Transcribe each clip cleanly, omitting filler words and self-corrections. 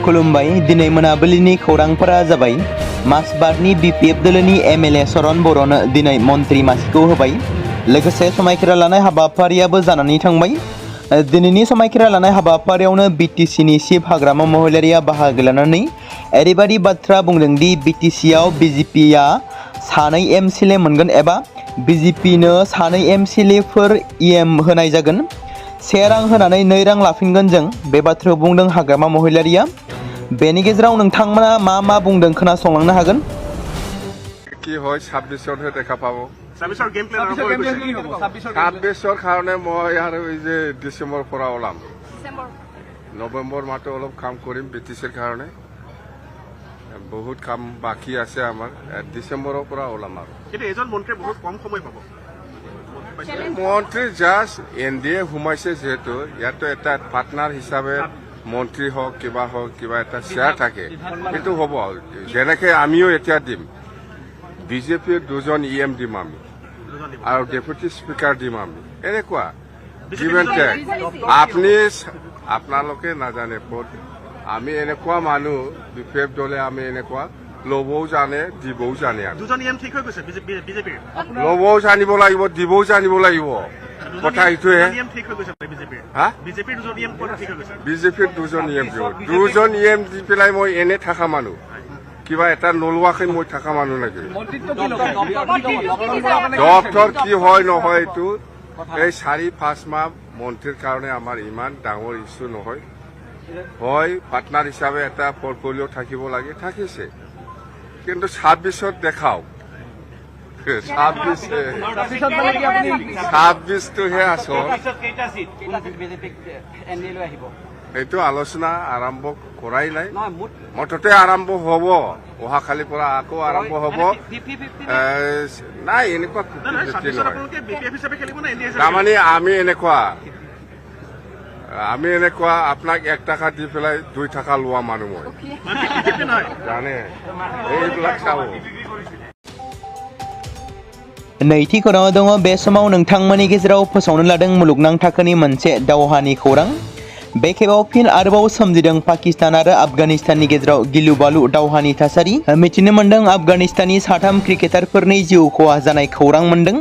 खुलुमबाय दिनै मोनाबिलिनि खौरांफोरा जाबाय मासबारनि बिपिएफ दोलोनि एमएलए सरन बर'नो दिनै मन्त्रि मासिखौ होबाय लोगोसे समायखिरा लानाय हाबाफारियाबो जानानै थांबाय दिनैनि समायखिरा लानाय हाबाफारियावनो बिटिसिनि चिफ हाग्रामा महिलारिया बाहागो लानानै ओरैबायदि बाथ्रा बुंदों दि बिटिसिआव बिजेपिआ सानै एमसिएलए मोनगोन एबा बिजेपिनो सानै एमसिएलएफोर इएम होनाय जागोन 1 रां होनानै 2 रां लाफिनगोन जों बे बाथ्राखौ बुंदों हाग्रामा महिलारिया बेनि गेजेराव नोंथांमोना मा बुंदों खोनासंलांनो हागोन কি হয় 26 হে দেখা পাবো 26 গেম প্ল্যান আৰম্ভ হৈ গৈছে 26 কাৰণে মই আৰু এই যে ডিসেম্বৰ পৰা ওলাম নৱেম্বৰ মাহটো অলপ কাম কৰিম বিটিচিৰ কাৰণে বহুত কাম বাকি আছে আমাৰ ডিসেম্বৰৰ পৰা ওলাম আৰু কিন্তু এজন মন্ত্ৰী বহুত কম সময় পাব মন্ত্ৰী জাস্ট এনডিএ ঘুমাইছে যেহেতু ইয়াতো এটা পাৰ্টনাৰ হিচাপে মন্ত্ৰী হওক কিবা এটা শেয়াৰ থাকে কিন্তু হ'ব যেনেকে আমিও এতিয়া দিম বিজেপিৰ 2জন ইএম দিম আমি আৰু ডেপুটি স্পিকাৰ দিম আমি এনেকুৱা যিমানকে আপনি আপোনালোকে নাজানে আমি এনেকুৱা মানুহ বিপেপ দলে আমি এনেকুৱা লবও জানে দিবও জানে 2জন ইএম ঠিক হৈ গৈছে বিজেপিৰ লবও জানিব লাগিব দিবও জানিব লাগিব কথা এইটোৱে ইএম ঠিক হৈ গৈছে বিজেপিৰ বিজেপিৰ 2জন ইএম কোন ঠিক হৈ গৈছে বিজেপিৰ 2জন ইএম দিব 2জন ইএম দি পেলাই মই এনে থাকা মানুহ কিবা এটা নলুৱাকৈ মই থাকা মানুহ লাগে ডক্টৰ কি হয় নহয় এইটো এই 4-5 মাহ মন্ত্ৰীৰ কাৰণে আমাৰ ইমান ডাঙৰ ইস্যু নহয় হয় পাৰ্টনাৰ হিচাপে এটা পৰ্টফলিঅ' থাকিব লাগে থাকিছে কিন্তু 26ত দেখাও 26টোহে আচল এইটো আলোচনা আৰম্ভ কৰাই নাই মুঠতে আৰম্ভ হ'ব অহাকালিৰ পৰা আকৌ আৰম্ভ হ'ব নাই এনেকুৱা তাৰমানে আমি এনেকুৱা আপোনাক 1 টকা দি পেলাই 2 টকা লোৱা মানুহ মই জানে এইবিলাক চাব नैथि खौराङाव दङ बे समाव नोंथांमोननि गेजेराव फोसावनो लादों मुलुगनां थाखोनि मोनसे दावहानि खौरां बे खेबाव फिन आरोबाव सोमजिदों पाकिस्तान आरो आफगानिस्ताननि गेजेराव गिलु बालु दावहानि थासारि मिथिनो मोन्दों आफगानिस्ताननि 3 क्रिकेटारफोरनि जिउ खहा जानाय खौरां मोन्दों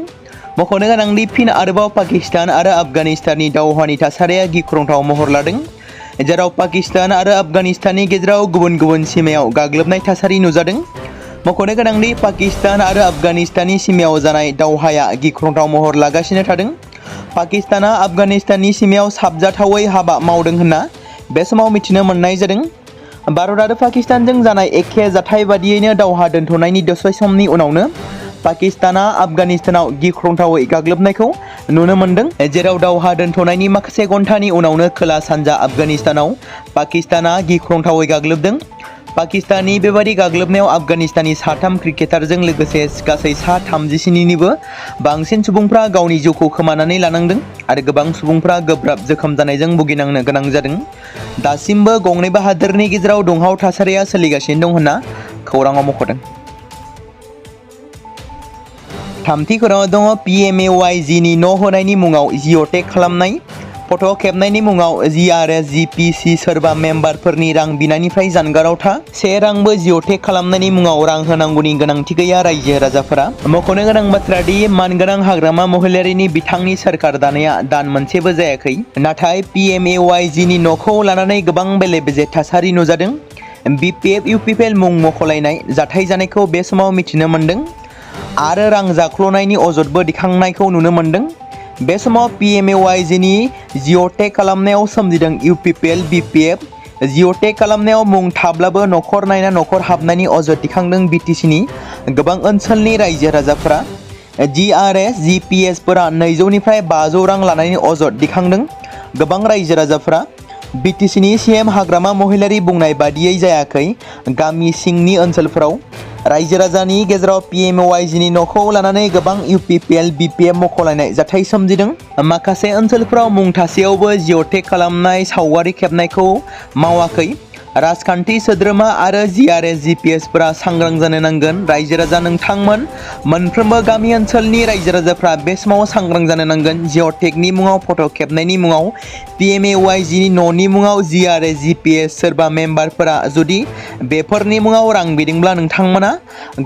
मख'नो गोनांदि फिन आरोबाव पाकिस्तान आरो आफगानिस्ताननि दावहानि थासारिया गिख्रंथाव महर लादों जेराव पाकिस्तान आरो आफगानिस्ताननि गेजेराव गुबुन गुबुन सीमायाव गाग्लोबनाय थासारि नुजादों मख'नो गोनांदि पाकिस्तान आरो आफगानिस्ताननि सीमायाव जानाय दावहाया गिख्रंथाव महर लागासिनो थादों पाकिस्ताना आफगानिस्ताननि सीमायाव साबजाथावै हाबा मावदों होनना बे समाव मिथिनो मोननाय जादों भारत आरो पाकिस्तानजों जानाय एखे जाथाय बादियैनो दावहा दोनथ'नायनि दसे समनि उनावनो पाकिस्ताना आफगानिस्तानाव गिख्रंथावै गाग्लोबनायखौ नुनो मोन्दों जेराव दावहा दोनथ'नायनि माखासे घन्टानि उनावनो खोला सानजा आफगानिस्तानाव पाकिस्ताना गिख्रंथावै गाग्लोबदों पाकिस्ताननि बेबादि गाग्लोबनायाव आफगानिस्ताननि 3 क्रिकेटारजों लोगोसे गासै 37निबो बांसिन सुबुंफ्रा गावनि जिउखौ खोमानानै लानांदों आरो गोबां सुबुंफ्रा गोब्राब जोखोम जानायजों भुगिनांनो गोनां जादों दासिमबो गंनैबो हादोरनि गेजेराव दुंहाव थासारिया सोलिगासिनो दं होनना खौराङाव मख'दों थामथि खौराङाव दङ PMAYGनि न' होनायनि मुङाव जिअ'टेग खालामनाय फट' खेबनायनि मुङाव GRS GPC सोरबा मेम्बारफोरनि रां बिनायनिफ्राय जानगाराव था 1 रांबो जिअ'टेग खालामनायनि मुङाव रां होनांगौनि गोनांथि गैया रायजो राजाफोरा मख'नो गोनां बाथ्रा दि मानगोनां हाग्रामा महिलारिनि बिथांनि सोरखार दानाया दान मोनसेबो जायाखै नाथाय PMAYGनि न'खौ लानानै गोबां बेले बेजे थासारि नुजादों BPF UPPL मुं मख'लायनाय जाथाय जानायखौ बे समाव मिथिनो मोन्दों आरो रां जाख्ल'नायनि अजदबो दिखांनायखौ नुनो मोन्दों बे समाव PMAYGनि जिअ'टेग खालामनायाव सोमजिदों UPPL BPF जिअ'टेग खालामनायाव मुं थाब्लाबो न'खर नायना न'खर हाबनायनि अजद दिखांदों बिटिसिनि गोबां ओनसोलनि रायजो राजाफोरा GRS GPSफोरा 200निफ्राय 500 रां लानायनि अजद दिखांदों गोबां रायजो राजाफोरा बिटिसिनि CM हाग्रामा महिलारि बुंनाय बादियै जायाखै गामि सिंनि ओनसोलफोराव रायजो राजानि गेजेराव PMAYGनि न'खौ लानानै गोबां UPPL BPF मख'लायनाय जाथाय सोमजिदों माखासे ओनसोलफोराव मुं थासेयावबो जिअ'टेग खालामनाय सावगारि खेबनायखौ मावाखै राजखान्थि सोद्रोमा आरो GRS GPSफोरा सांग्रां जानो नांगोन। रायजो राजा नोंथांमोन मोनफ्रोमबो गामि ओनसोलनि रायजो राजाफ्रा बे समाव सांग्रां जानो नांगोन। जिअ'टेकनि मुङाव फट' खेबनायनि मुङाव PMAYGनि न'नि मुङाव GRS GPS सोरबा मेम्बारफोरा जुदि बेफोरनि मुङाव रां बिदोंब्ला नोंथांमोना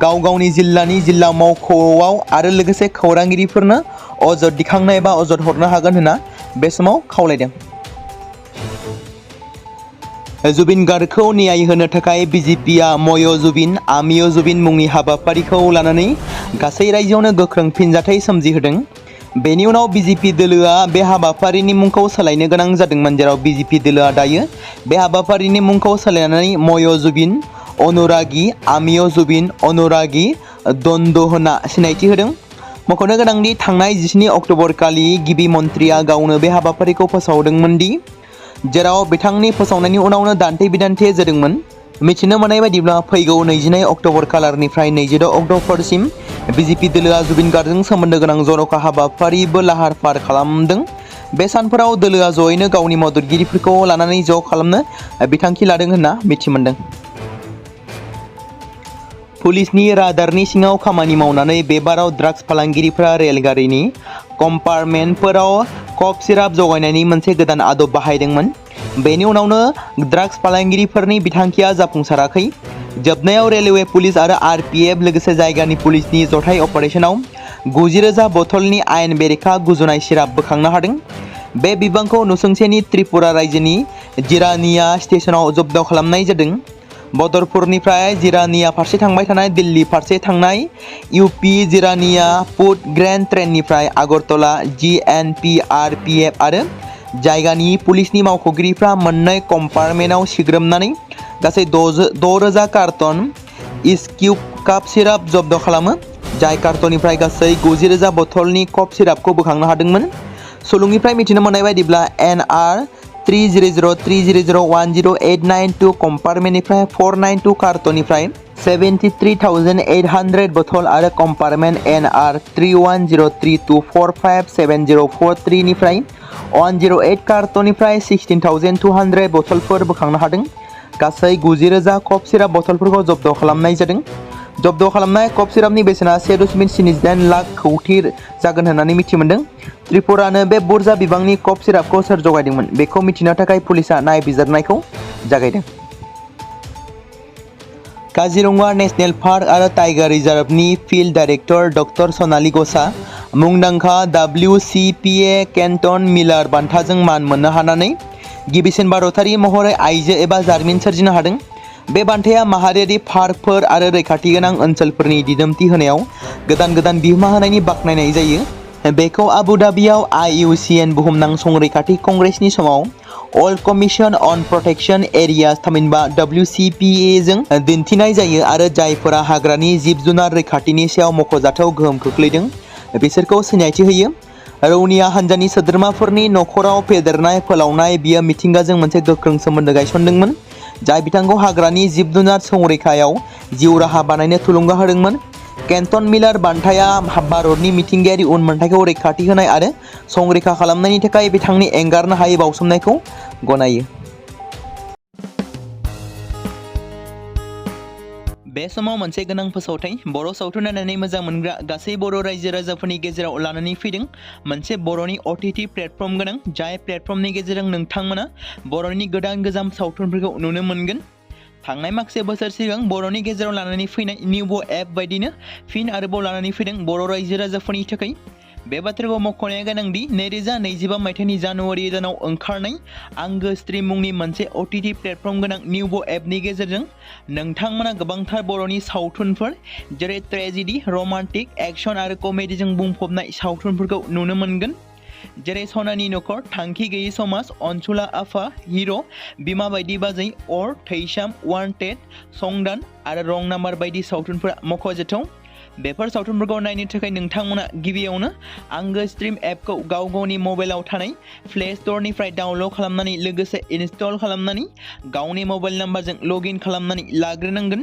गाव गावनि जिल्लानि जिल्ला मावख'आव आरो लोगोसे खौरांगिरिफोरनो अजद दिखांनो एबा अजद हरनो हागोन होनना बे समाव खावलायदों। जुबिन गार्गखौ न्याय होनो थाखाय BJPआ मय जुबिन आमिय जुबिन मुंनि हाबाफारिखौ लानानै गासै रायजोआवनो गोख्रों फिनजाथाय सोमजिहोदों। बेनि उनाव BJP दोलोआ बे हाबाफारिनि मुंखौ सोलायनो गोनां जादोंमोन, जेराव BJP दोलोआ दायो बे हाबाफारिनि मुंखौ सोलायनानै मय जुबिन अनुरागी आमिय जुबिन अनुरागी द्वन्द होनना सिनायथि होदों। मख'नो गोनांदि थांनाय 17 अक्ट'बर खालि गिबि मन्थ्रिया गावनो बे हाबाफारिखौ फोसावदोंमोन दि जेराव बिथांनि फोसावनायनि उनावनो दान्थे बिदान्थे जादोंमोन। मिथिनो मोननाय बायदिब्ला फैगौ 22 अक्ट'बर खालारनिफ्राय 26 अक्ट'बरसिम BJP दोलोआ जुबिन गार्गजों सोमोन्दो गोनां जर'खा हाबाफारिबो लाहार फाहार खालामदों। बे सानफोराव दोलोआ जयैनो गावनि मददगिरिफोरखौ लानानै ज' खालामनो बिथांखि लादों होनना मिथिमोनदों। पुलिसनि रादारनि सिङाव खामानि मावनानै बे बाराव ड्राग्स फालांगिरिफ्रा रेलगारिनि कम्पार्टमेन्टफोराव कफ सिराप जगायनायनि मोनसे गोदान आदब बाहायदोंमोन। बेनि उनावनो ड्राग्स फालांगिरिफोरनि बिथांखिया जाफुंसाराखै। जोबनायाव रेलवे पुलिस आरो RPF लोगोसे जायगानि पुलिसनि जथाय अपारेशनाव 90,000 बथलनि आयेन बेरेखा गुजुनाय सिराप बोखांनो हादों। बे बिबांखौ नुसुंसेनि त्रिपुरा रायजोनि जिरानिया स्टेशनाव जब्द खालामनाय जादों। बदरपुरनिफ्राय जिरानिया फारसे थांबाय थानाय दिल्ली फारसे थांनाय UP जिरानिया फुड ग्रेन्ड ट्रेननिफ्राय आगरतला GNP RPF आरो जायगानि पुलिसनि मावख'गिरिफ्रा मोननै कम्पार्टमेन्टआव सिग्रोमनानै गासै 6,000 कार्टन इस्क्यूब काफ सिराप जब्द खालामो, जाय कार्टननिफ्राय गासै 90,000 बथलनि कफ सिरापखौ बोखांनो हादोंमोन। सुलुंनिफ्राय मिथिनो मोननाय बायदिब्ला NR 30030010892 कम्पार्टमेन्टनिफ्राय 492 कार्टननिफ्राय 73,800 बथल आरो कम्पार्टमेन्ट NR 3103245704 निफ्राय 108 कार्टननिफ्राय 16,200 बथलफोर बोखांनो हादों। गासै 90,000 कफ सिराप बथलफोरखौ जब्द खालामनाय जादों। जब्द खालामनाय कफ सिरापनि बेसेना 1.78 लाख कौटि जागोन होननानै मिथिमोनदों। त्रिपुरानो बे बुरजा बिबांनि कफ सिरापखौ सोर जगायदोंमोन बेखौ मिथिनो थाखाय पुलिसआ नायबिजिरनायखौ जागायदों। काजिरङा नेशनेल पार्क आरो टाइगार रिजार्भनि फिल्ड डाइरेक्टर डक्टर सनाली घोषआ मुंदांखा WCPA केन्टन मिलार बान्थाजों मान मोननो हानानै गिबिसिन भारतारि महरै आइजो एबा जारिमिन सोरजिनो हादों। बे बान्थाया माहारियारि पार्कफोर आरो रैखाथि गोनां ओनसोलफोरनि दिदोमथि होनायाव गोदान बिहोमा होनायनि बाख्नायनाय जायो। बेखौ आबु धाबियाव IUCN बुहुमनां संरैखाथि कंग्रेसनि समाव अल कमिशन अन प्रोटेक्शन एरियाज थामहिनबा WCPA जों दिन्थिनाय जायो आरो जायफोरा हाग्रानि जिब जुनार रैखाथिनि सायाव मख'जाथाव गोहोम खोख्लैदों बिसोरखौ सिनायथि होयो। रौनिया हान्जानि सोद्रोमाफोरनि नखराव फेदेरनाय फोलावनाय बियो मिथिंगाजों मोनसे गोख्रों सोमोन्दो गायसनदोंमोन, जाय बिथांखौ हाग्रानि जिब जुनार संरैखायाव जिउ राहा बानायनो थुलुंगा होदोंमोन। केन्टन मिलार बान्थाया भारतनि मिथिंगायारि उनमोनथाइखौ रैखाथि होनाय आरो संरैखा खालामनायनि थाखाय बिथांनि एंगारनो हायै बावसोमनायखौ गनायो। बे समाव मोनसे गोनां फोसावथाय बर' सावथुन नायनानै मोजां मोनग्रा गासै बर' रायजो राजाफोरनि गेजेराव लानानै फैदों मोनसे बर'नि OTT प्लेटफर्म गोनां, जाय प्लेटफर्मनि गेजेरजों नोंथांमोना बर'नि गोदान गोजाम सावथुनफोरखौ नुनो मोनगोन। थांनाय माखासे बोसोर सिगां बर'नि गेजेराव लानानै फैनाय निउबो एप बायदिनो फिन आरोबाव लानानै फैदों बर' रायजो राजाफोरनि थाखाय। बे बाथ्राखौ मख'नाया गोनांदि 2025 मायथाइनि जानुवारि दानाव ओंखारनाय आंगो स्ट्रिम मुंनि मोनसे OTT प्लेटफर्म गोनां निउबो एपनि गेजेरजों नोंथांमोना गोबांथार बर'नि सावथुनफोर जेरै ट्रेजेडि, रमान्टिक, एक्शन आरो कमेडिजों बुंफबनाय सावथुनफोरखौ नुनो मोनगोन। जेरै सनानि नखर, थांखि गैयै समाज, अनसुला आफा, हिर', बिमा बायदि बाजै, अर, थैसाम, वान्टेड, संदान आरो रं नाम्बार बायदि सावथुनफोरा मख'जाथाव। बेफोर सावथुनफोरखौ नायनो थाखाय नोंथांमोना गिबियावनो आंगो स्ट्रिम एपखौ गाव गावनि मबाइलाव थानाय प्ले स्ट'रनिफ्राय डाउनल'ड खालामनानै लोगोसे इनस्टल खालामनानै गावनि मबाइल नाम्बारजों लग इन खालामनानै लाग्रोनांगोन।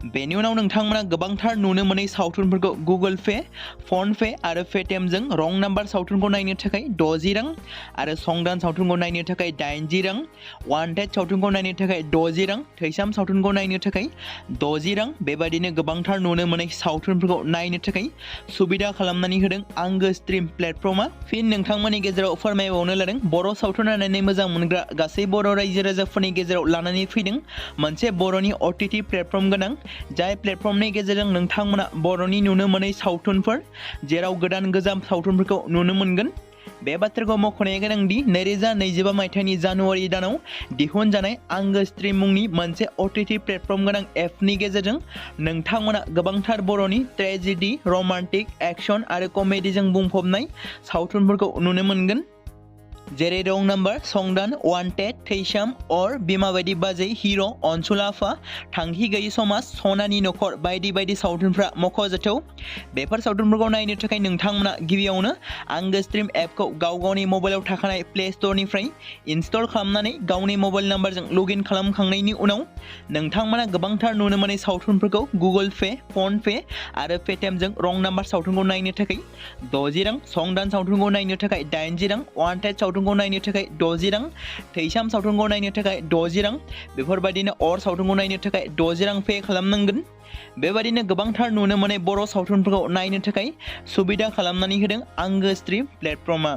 बेनि उनाव नोंथांमोना गोबांथार नुनो मोनै सावथुनफोरखौ गुगोल पे, फन पे आरो पेटिएमजों रं नाम्बार सावथुनखौ नायनो थाखाय 60 रां आरो संदान सावथुनखौ नायनो थाखाय 80 रां, वान्टेड सावथुनखौ नायनो थाखाय 60 रां, थैसाम सावथुनखौ नायनो थाखाय 60 रां बेबायदिनो गोबांथार नुनो मोनै सावथुनफोरखौ नायनो थाखाय सुबिदा खालामनानै होदों आंगो स्ट्रिम प्लेटफर्मा। फिन नोंथांमोननि गेजेराव फोरमायबावनो लादों बर' सावथुन नायनानै मोजां मोनग्रा गासै बर' रायजो राजाफोरनि गेजेराव लानानै फैदों मोनसे बर'नि OTT प्लेटफर्म गोनां, जाय प्लेटफर्मनि गेजेरजों नोंथांमोना बर'नि नुनो मोनै सावथुनफोर जेराव गोदान गोजाम सावथुनफोरखौ नुनो मोनगोन। बे बाथ्राखौ मख'नाया गोनांदि 2025 मायथाइनि जानुवारि दानाव दिहुनजानाय आंगो स्ट्रिम मुंनि मोनसे OTT प्लेटफर्म गोनां एपनि गेजेरजों नोंथांमोना गोबांथार बर'नि ट्रेजेडि, रमान्टिक, एक्शन आरो कमेडिजों बुंफबनाय सावथुनफोरखौ नुनो मोनगोन। जेरै रं नाम्बार, संदान, वान्टेड, थैसाम, अर, बिमा बायदि बाजै, हिर', अनसुलाफा, थांखि गैयि समाज, सनानि नखर बायदि बायदि सावथुनफ्रा मख'जाथाव। बेफोर सावथुनफोरखौ नायनो थाखाय नोंथांमोना गिबियावनो आंगो स्ट्रिम एपखौ गावनि मबाइलाव थाखानाय प्ले स्ट'रनिफ्राय इनस्टल खालामनानै गावनि मबाइल नाम्बारजों लगइन खालामखांनायनि उनाव नोंथांमोना गोबांथार नुनो मोनै सावथुनफोरखौ गुगोल पे, फन पे आरो पेटिएमजों रं नाम्बार सावथुनखौ नायनो थाखाय 60 रां, संदान सावथुनखौ नायनो थाखाय 80 रां, वान्टेड सावथुनखौ नायनो थाखाय 60 रां, थैसाम सावथुनखौ नायनो थाखाय 60 रां बेफोरबायदिनो अर सावथुनखौ नायनो थाखाय 60 रां पे खालामनांगोन। बेबायदिनो गोबांथार नुनो मोनै बर' सावथुनफोरखौ नायनो थाखाय सुबिदा खालामनानै होदों आंगो स्ट्रिम प्लेटफर्मा।